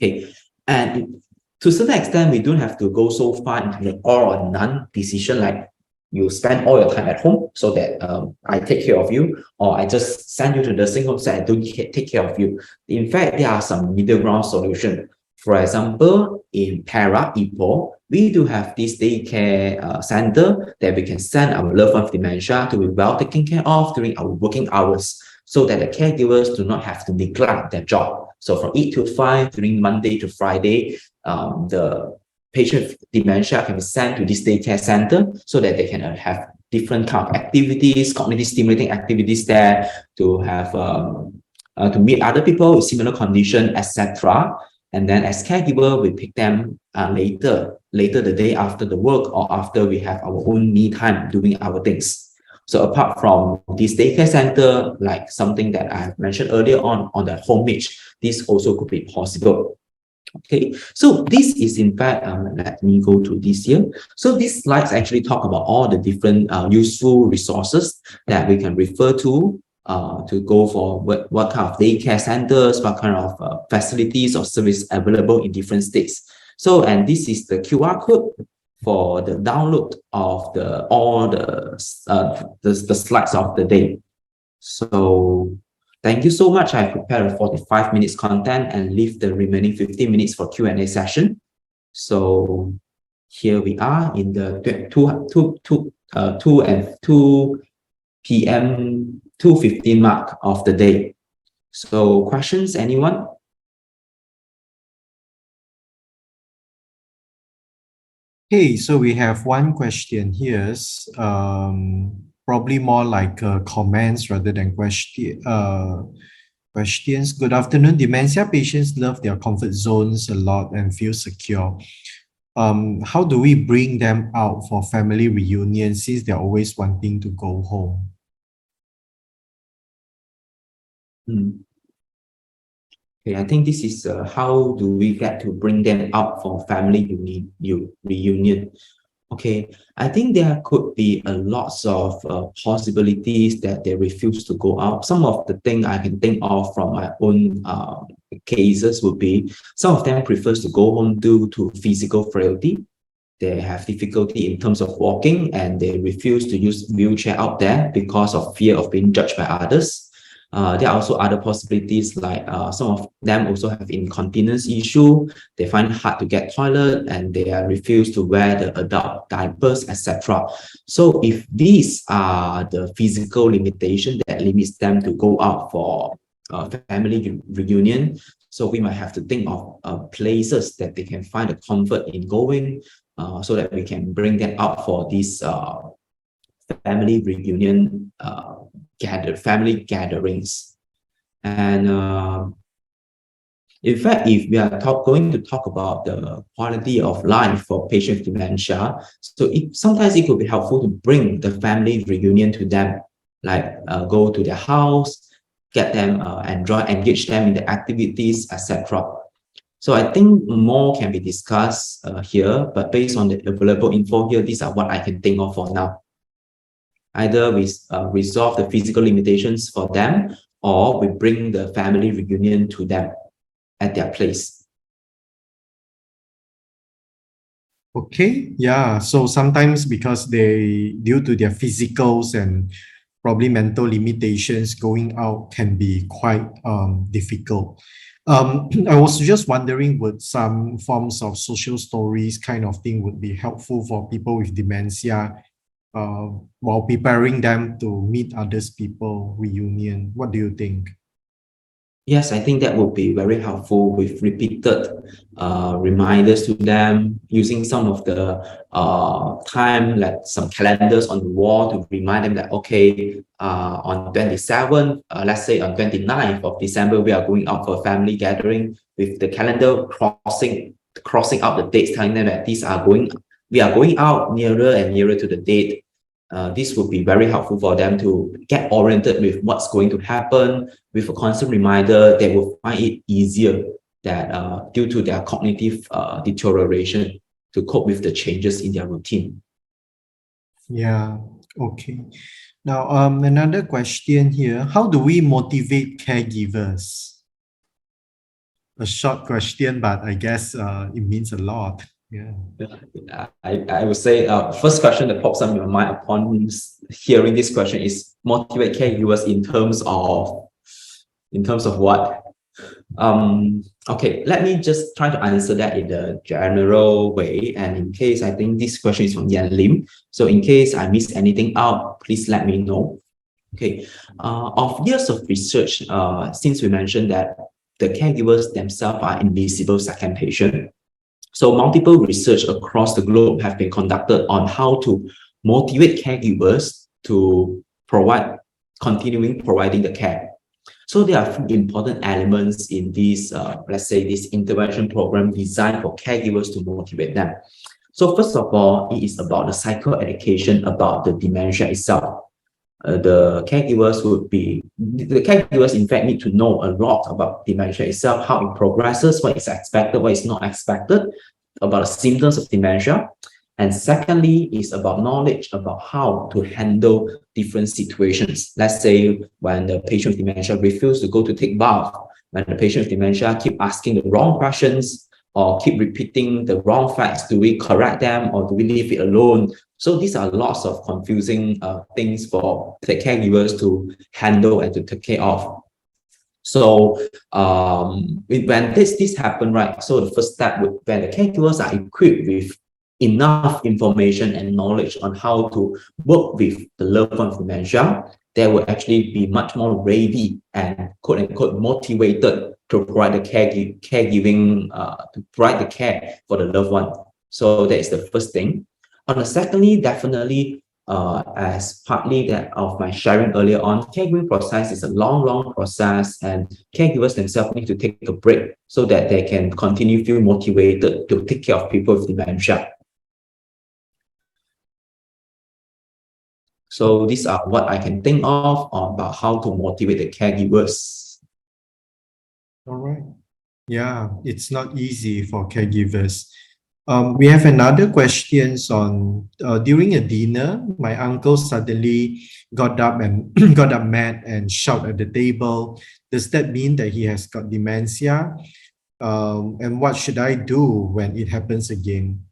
Okay, and to a certain extent, we don't have to go so far into the all or none decision, like you spend all your time at home so that I take care of you, or I just send you to the nursing home so I don't take care of you. In fact, there are some middle ground solutions. For example, in Para, Ipoh, we do have this daycare center that we can send our loved one with dementia to be well taken care of during our working hours, so that the caregivers do not have to neglect their job. So from 8 to 5, during Monday to Friday, the patient with dementia can be sent to this daycare center so that they can have different kind of activities, cognitive stimulating activities there, to have to meet other people with similar condition, etc. And then as caregiver, we pick them later the day after the work or after we have our own me time doing our things. So apart from this daycare center, like something that I mentioned earlier on the homepage, this also could be possible. Okay, so this is in fact, let me go to this here. So these slides actually talk about all the different useful resources that we can refer to go for what kind of daycare centers, what kind of facilities or service available in different states. So, and this is the QR code for the download of all the slides of the day. So thank you so much. I prepared a 45 minutes content and leave the remaining 15 minutes for Q&A session. So here we are in the 2 p.m. 2:15 mark of the day. So questions, anyone? Okay, so we have one question here. probably more like comments rather than questions. Good afternoon. Dementia patients love their comfort zones a lot and feel secure. How do we bring them out for family reunion since they're always wanting to go home? Okay, I think this is how do we get to bring them out for family reunion? Okay, I think there could be a lots of possibilities that they refuse to go out. Some of the thing I can think of from my own cases would be some of them prefers to go home due to physical frailty. They have difficulty in terms of walking and they refuse to use wheelchair out there because of fear of being judged by others. There are also other possibilities like some of them also have incontinence issue. They find it hard to get toilet and they refuse to wear the adult diapers, etc. So if these are the physical limitation that limits them to go out for family reunion, so we might have to think of places that they can find a comfort in going, so that we can bring them out for this family reunion, family gatherings. And in fact, if we are going to talk about the quality of life for patients with dementia, so sometimes it could be helpful to bring the family reunion to them, like go to their house, get them engage them in the activities, etc. So I think more can be discussed here, but based on the available info here, these are what I can think of for now. Either we resolve the physical limitations for them, or we bring the family reunion to them at their place. Okay, yeah. So sometimes because due to their physicals and probably mental limitations, going out can be quite difficult. I was just wondering, would some forms of social stories kind of thing would be helpful for people with dementia while preparing them to meet others people reunion? What do you think? Yes, I think that would be very helpful with repeated reminders to them, using some of the time, like some calendars on the wall to remind them that, okay, on 27th, let's say on 29th of December, we are going out for a family gathering, with the calendar crossing out the dates, telling them that we are going out nearer and nearer to the date. This would be very helpful for them to get oriented with what's going to happen. With a constant reminder, they will find it easier that due to their cognitive deterioration, to cope with the changes in their routine. Yeah, okay. Now, another question here. How do we motivate caregivers? A short question, but I guess it means a lot. Yeah. I would say first question that pops up in my mind upon hearing this question is motivate caregivers in terms of what? Okay, let me just try to answer that in a general way. And in case I think this question is from Yan Lim, so in case I miss anything out, please let me know. Okay, of years of research, since we mentioned that the caregivers themselves are invisible second patient, so multiple research across the globe have been conducted on how to motivate caregivers to continuing providing the care. So there are important elements in this, let's say, this intervention program designed for caregivers to motivate them. So first of all, it is about the psychoeducation about the dementia itself. The caregivers in fact need to know a lot about dementia itself, how it progresses, what is expected, what is not expected, about the symptoms of dementia. And secondly, is about knowledge about how to handle different situations. Let's say when the patient with dementia refuses to go to take bath, when the patient with dementia keep asking the wrong questions or keep repeating the wrong facts, do we correct them or do we leave it alone? So these are lots of confusing things for the caregivers to handle and to take care of. So when this happen, right? So the first step would, when the caregivers are equipped with enough information and knowledge on how to work with the loved one with dementia, they will actually be much more ready and quote unquote motivated to provide the caregiving, to provide the care for the loved one. So that is the first thing. And secondly, definitely as partly that of my sharing earlier on, caregiving process is a long process, and caregivers themselves need to take a break so that they can continue feel motivated to take care of people with dementia. So these are what I can think of about how to motivate the caregivers. All right. Yeah, it's not easy for caregivers. We have another questions on during a dinner, my uncle suddenly got up and got up mad and shout at the table. Does that mean that he has got dementia? And what should I do when it happens again?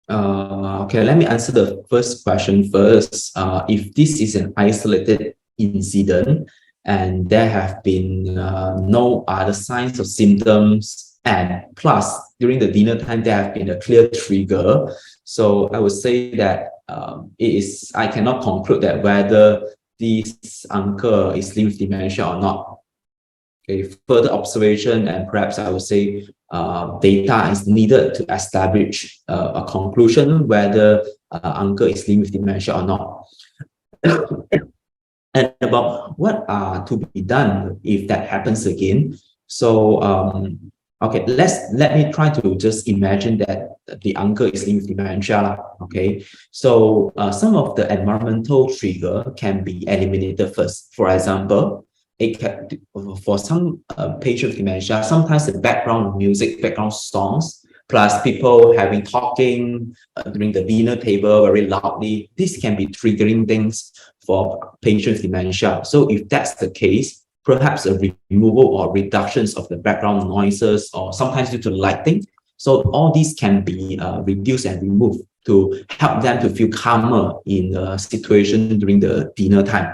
Okay, let me answer the first question first. If this is an isolated incident and there have been no other signs or symptoms, and plus during the dinner time there have been a clear trigger, so I would say that I cannot conclude that whether this uncle is linked with dementia or not. Okay, further observation and perhaps I would say data is needed to establish a conclusion whether uncle is linked with dementia or not. And about what are to be done if that happens again. So okay, let me try to just imagine that the uncle is linked with dementia. Okay, so some of the environmental trigger can be eliminated first. For example, it can, for some patient with dementia, sometimes the background music, background songs, plus people having talking during the dinner table very loudly, this can be triggering things for patients with dementia. So if that's the case, perhaps a removal or reductions of the background noises, or sometimes due to lighting. So all these can be reduced and removed to help them to feel calmer in the situation during the dinner time.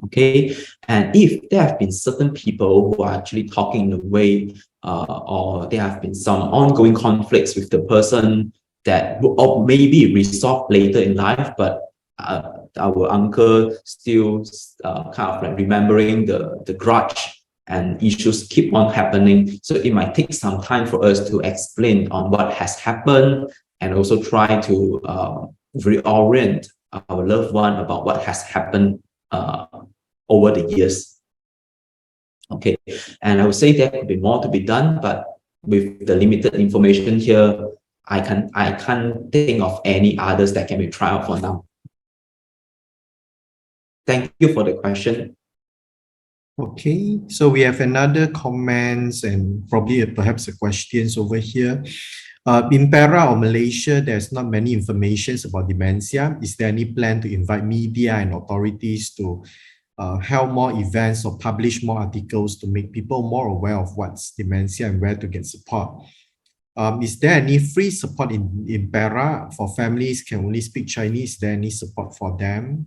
Okay, and if there have been certain people who are actually talking in a way or there have been some ongoing conflicts with the person that or maybe resolved later in life, but our uncle still kind of like remembering the grudge and issues keep on happening. So it might take some time for us to explain on what has happened and also try to reorient our loved one about what has happened over the years. Okay, and I would say there could be more to be done, but with the limited information here, I can't think of any others that can be tried out for now. Thank you for the question. Okay, so we have another comments and probably perhaps a questions over here. In Perak or Malaysia, there's not many informations about dementia. Is there any plan to invite media and authorities to held more events or publish more articles to make people more aware of what's dementia and where to get support? Is there any free support in Perak for families can only speak Chinese? Is there any support for them?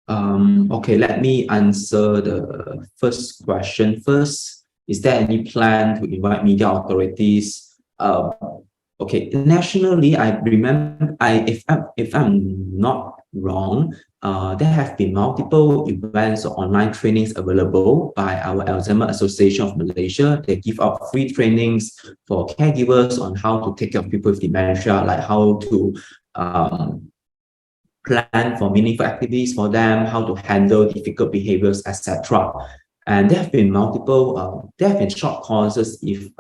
Okay, let me answer the first question first. Is there any plan to invite media authorities? Okay, nationally, I remember, if I'm not wrong, there have been multiple events or online trainings available by our Alzheimer Association of Malaysia. They give out free trainings for caregivers on how to take care of people with dementia, like how to plan for meaningful activities for them, how to handle difficult behaviors, etc. And there have been multiple, there have been short courses with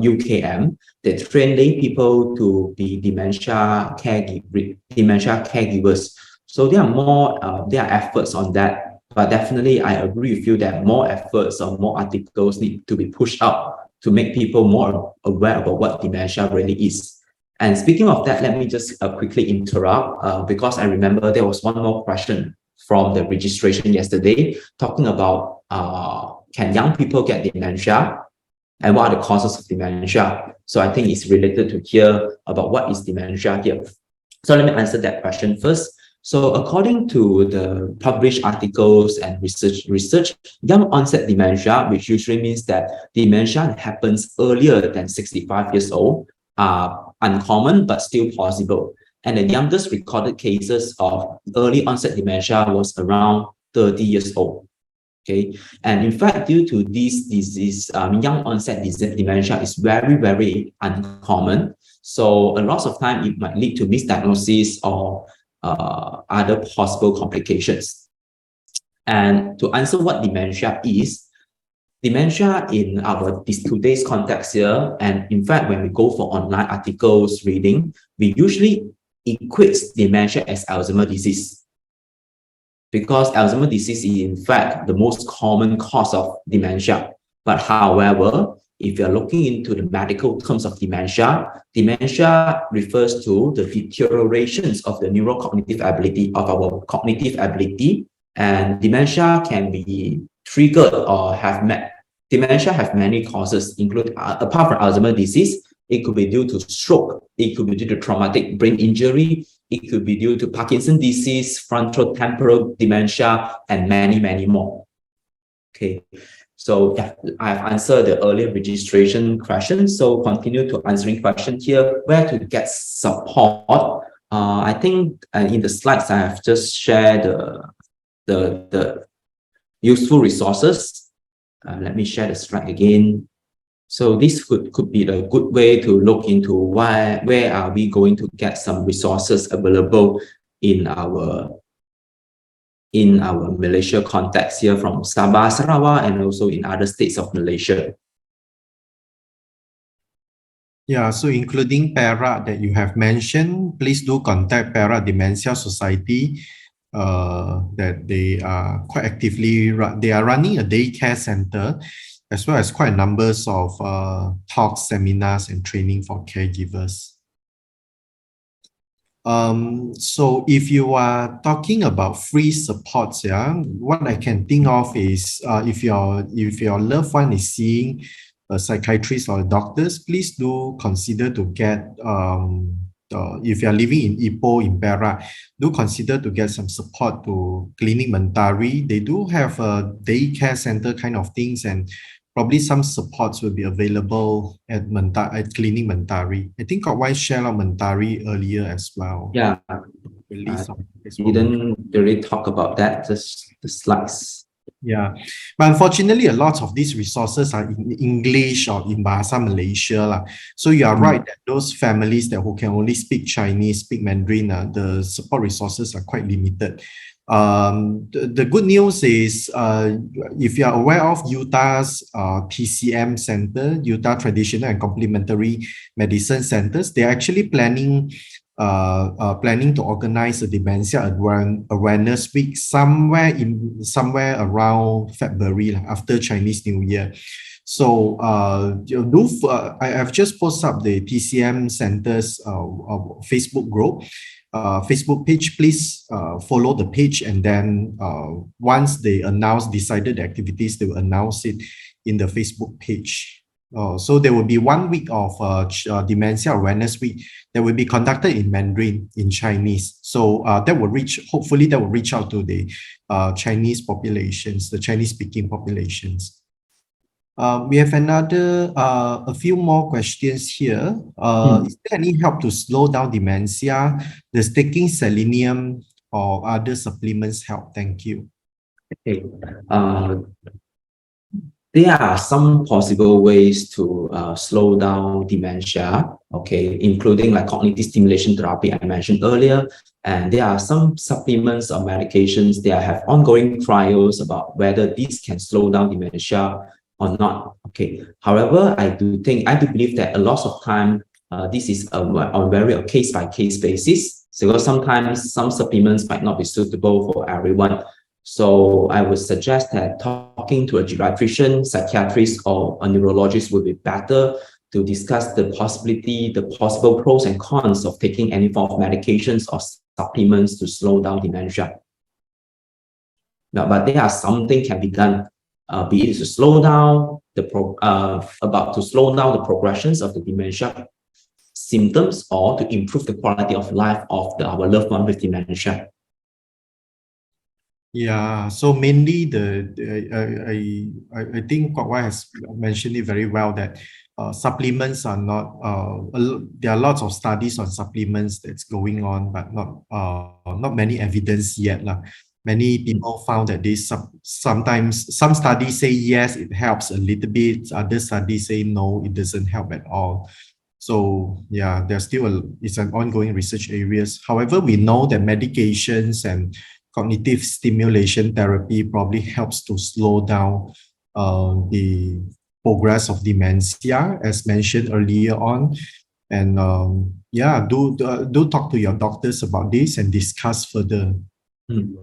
UKM that train lay people to be dementia caregivers. So there are efforts on that, but definitely I agree with you that more efforts or more articles need to be pushed out to make people more aware about what dementia really is. And speaking of that, let me just quickly interrupt because I remember there was one more question from the registration yesterday talking about can young people get dementia and what are the causes of dementia? So I think it's related to here about what is dementia here. So let me answer that question first. So according to the published articles and research, young onset dementia, which usually means that dementia happens earlier than 65 years old, are uncommon but still possible. And the youngest recorded cases of early onset dementia was around 30 years old. Okay, and in fact, due to this disease, young onset dementia is very, very uncommon. So a lot of time it might lead to misdiagnosis or other possible complications. And to answer what dementia in our today's context here, and in fact, when we go for online articles reading, we usually equate dementia as Alzheimer's disease, because Alzheimer's disease is in fact the most common cause of dementia. But however, if you're looking into the medical terms of dementia refers to the deteriorations of the neurocognitive ability of our cognitive ability, and dementia can be triggered or dementia have many causes, including apart from Alzheimer's disease, it could be due to stroke, it could be due to traumatic brain injury, it could be due to Parkinson's disease, frontotemporal dementia, and many, many more. Okay, so yeah, I've answered the earlier registration question. So continue to answering question here, where to get support. I think in the slides I have just shared the useful resources. Let me share the slide again. So this could be a good way to look into where are we going to get some resources available in our Malaysia context here from Sabah, Sarawak, and also in other states of Malaysia. Yeah, so including Perak that you have mentioned, please do contact Perak Dementia Society. That they are quite actively they are running a daycare center, as well as quite numbers of talks, seminars, and training for caregivers. So if you are talking about free supports, yeah, what I can think of is if your loved one is seeing a psychiatrist or a doctors, please do consider to get if you are living in Ipoh in Perak, do consider to get some support to Clinic Mentari. They do have a daycare center kind of things, and probably some supports will be available at Clinic Mentari. I think Kok Wai shared out Mentari earlier as well. Yeah, didn't really talk about that, just the slides. Yeah, but unfortunately, a lot of these resources are in English or in Bahasa Malaysia lah. So you are right that those families who can only speak Chinese, speak Mandarin, the support resources are quite limited. The good news is if you are aware of Utah's TCM Center, Utah Traditional and Complementary Medicine Centers, they are actually planning to organize a dementia awareness week somewhere around February after Chinese New Year. So I have just posted up the TCM Center's Facebook group, Facebook page. Please follow the page, and then once they decided the activities, they will announce it in the Facebook page. So there will be 1 week of Dementia Awareness Week that will be conducted in Mandarin, in Chinese. So hopefully that will reach out to the Chinese populations, the Chinese-speaking populations. We have a few more questions here. Is there any help to slow down dementia? Does taking selenium or other supplements help? Thank you. Okay. There are some possible ways to slow down dementia, okay, including like cognitive stimulation therapy I mentioned earlier. And there are some supplements or medications that have ongoing trials about whether these can slow down dementia or not. Okay. However, I do believe that a lot of time this is on very case-by-case basis. So sometimes some supplements might not be suitable for everyone. So I would suggest that talking to a geriatrician, psychiatrist, or a neurologist would be better to discuss the possible pros and cons of taking any form of medications or supplements to slow down dementia. Now, but there are something can be done, be it to slow down the progressions of the dementia symptoms, or to improve the quality of life of our loved one with dementia. Yeah, so mainly I think Kok Wai has mentioned it very well that supplements are not there are lots of studies on supplements that's going on, but not many evidence yet lah. Many people found that this sometimes some studies say yes, it helps a little bit. Other studies say no, it doesn't help at all. So yeah, there's still it's an ongoing research areas. However, we know that medications and cognitive stimulation therapy probably helps to slow down the progress of dementia, as mentioned earlier on. And yeah, do talk to your doctors about this and discuss further. Mm.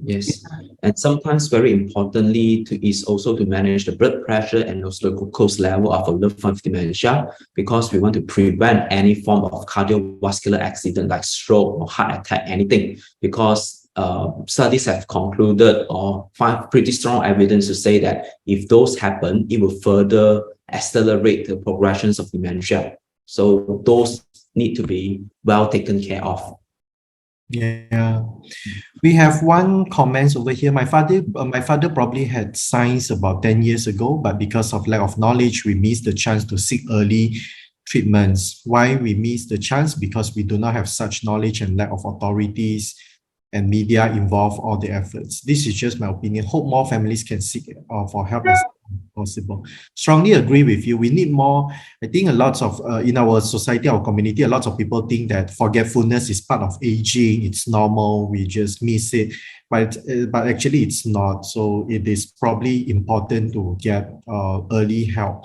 Yes, and sometimes very importantly is also to manage the blood pressure and also the glucose level of a loved one with dementia, because we want to prevent any form of cardiovascular accident like stroke or heart attack, anything, because studies have concluded or find pretty strong evidence to say that if those happen, it will further accelerate the progressions of dementia. So those need to be well taken care of. Yeah. We have one comment over here. My father probably had signs about 10 years ago, but because of lack of knowledge, we missed the chance to seek early treatments. Why we miss the chance? Because we do not have such knowledge and lack of authorities and media involve all the efforts. This is just my opinion. Hope more families can seek for help as possible. Strongly agree with you. We need more. I think a lot of in our society, our community, a lot of people think that forgetfulness is part of aging. It's normal. We just miss it, but actually it's not. So it is probably important to get early help.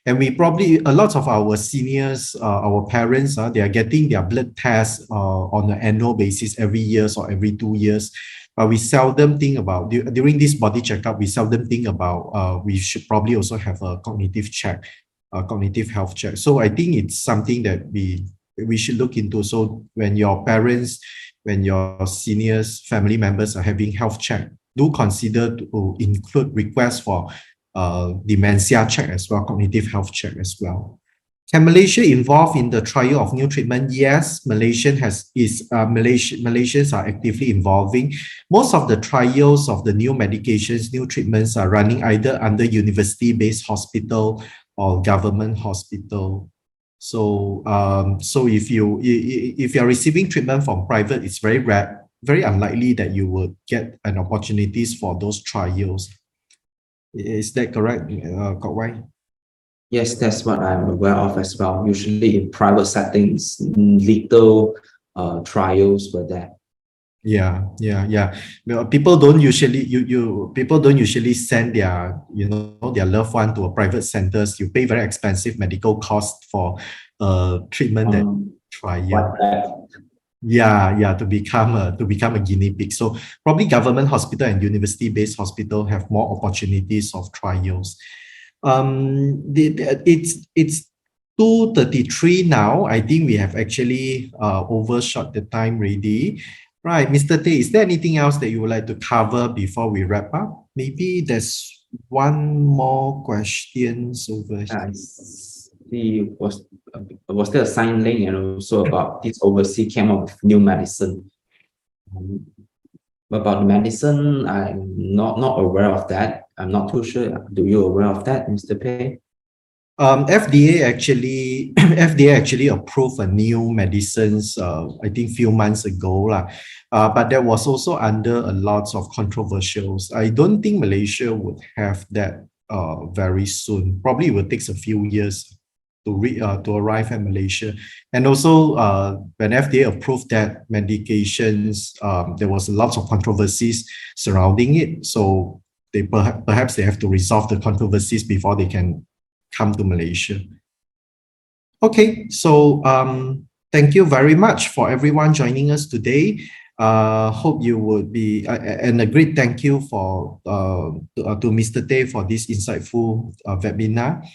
And we probably, a lot of our seniors, our parents, they are getting their blood tests on an annual basis every year or every 2 years. But we seldom think about, during this body checkup, we seldom think about, we should probably also have a cognitive check, a cognitive health check. So I think it's something that we should look into. So when your parents, when your seniors, family members are having health check, do consider to include requests for dementia check as well, cognitive health check as well. Can Malaysia involve in the trial of new treatment? Yes, Malaysians are actively involving. Most of the trials of the new medications, new treatments are running either under university-based hospital or government hospital. So, so if you are receiving treatment from private, it's very rare, very unlikely that you would get an opportunities for those trials. Is that correct, Kok Wai? Yes, that's what I'm aware of as well. Usually in private settings, little trials were there. Yeah. Well, people don't usually people don't usually send their their loved one to a private centers. You pay very expensive medical cost for treatment that trial. What that? Yeah, to become a guinea pig. So probably government hospital and university-based hospital have more opportunities of trials. It's 2:33 now. I think we have actually overshot the time already. Right, Mr. Tay, is there anything else that you would like to cover before we wrap up? Maybe there's one more questions over here. I see. Was there a sign link and also about this overseas came up with new medicine? About the medicine, I'm not aware of that. I'm not too sure. Do you aware of that, Mr. Pei? FDA actually approved a new medicines I think few months ago lah. But that was also under a lot of controversials. I don't think Malaysia would have that very soon. Probably it will take a few years to arrive at Malaysia. And also when FDA approved that medications, there was lots of controversies surrounding it. So they perhaps they have to resolve the controversies before they can come to Malaysia. Okay, so thank you very much for everyone joining us today. Hope you would be, and a great thank you to Mr. Tay for this insightful webinar.